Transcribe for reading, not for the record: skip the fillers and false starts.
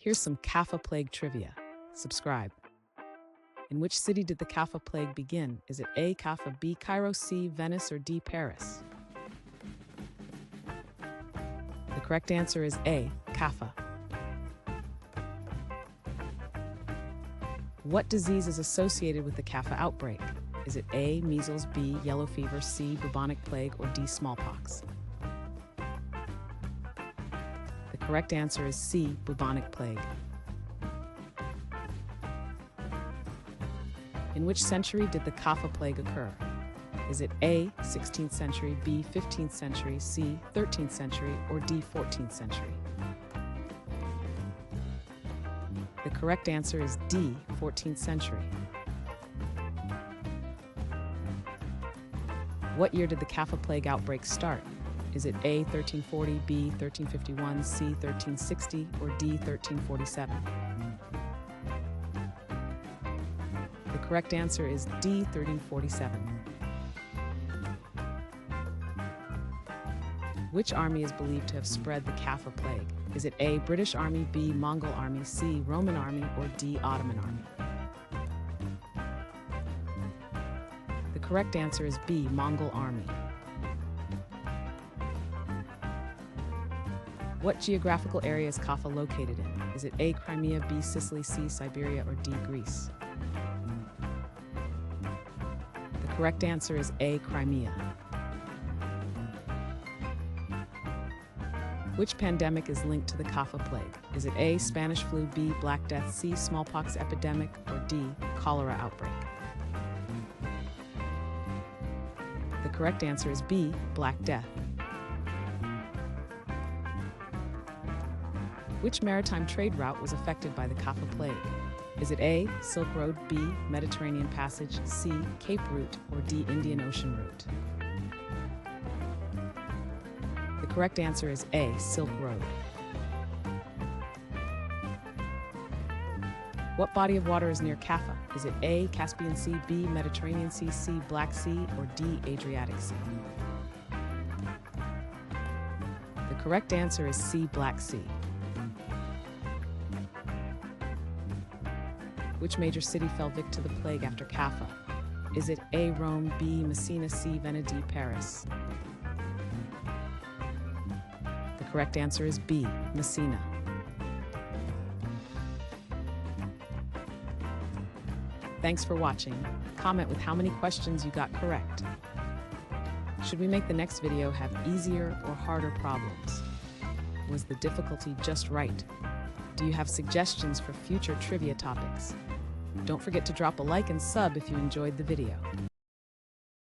Here's some Caffa Plague trivia. Subscribe. In which city did the Caffa Plague begin? Is it A. Caffa, B. Cairo, C. Venice, or D. Paris? The correct answer is A. Caffa. What disease is associated with the Caffa outbreak? Is it A. measles, B. yellow fever, C. bubonic plague, or D. smallpox? The correct answer is C. bubonic plague. In which century did the Caffa Plague occur? Is it A. 16th century, B. 15th century, C. 13th century, or D. 14th century? The correct answer is D. 14th century. What year did the Caffa Plague outbreak start? Is it A. 1340, B. 1351, C. 1360, or D. 1347? The correct answer is D. 1347. Which army is believed to have spread the Caffa Plague? Is it A. British Army, B. Mongol Army, C. Roman Army, or D. Ottoman Army? The correct answer is B. Mongol Army. What geographical area is Caffa located in? Is it A. Crimea, B. Sicily, C. Siberia, or D. Greece? The correct answer is A. Crimea. Which pandemic is linked to the Caffa Plague? Is it A. Spanish flu, B. Black Death, C. smallpox epidemic, or D. cholera outbreak? The correct answer is B. Black Death. Which maritime trade route was affected by the Caffa Plague? Is it A. Silk Road, B. Mediterranean Passage, C. Cape Route, or D. Indian Ocean Route? The correct answer is A. Silk Road. What body of water is near Caffa? Is it A. Caspian Sea, B. Mediterranean Sea, C. Black Sea, or D. Adriatic Sea? The correct answer is C. Black Sea. Which major city fell victim to the plague after Caffa? Is it A. Rome, B. Messina, C. Venice, D. Paris? The correct answer is B. Messina. Thanks for watching. Comment with how many questions you got correct. Should we make the next video have easier or harder problems? Was the difficulty just right? Do you have suggestions for future trivia topics? Don't forget to drop a like and sub if you enjoyed the video.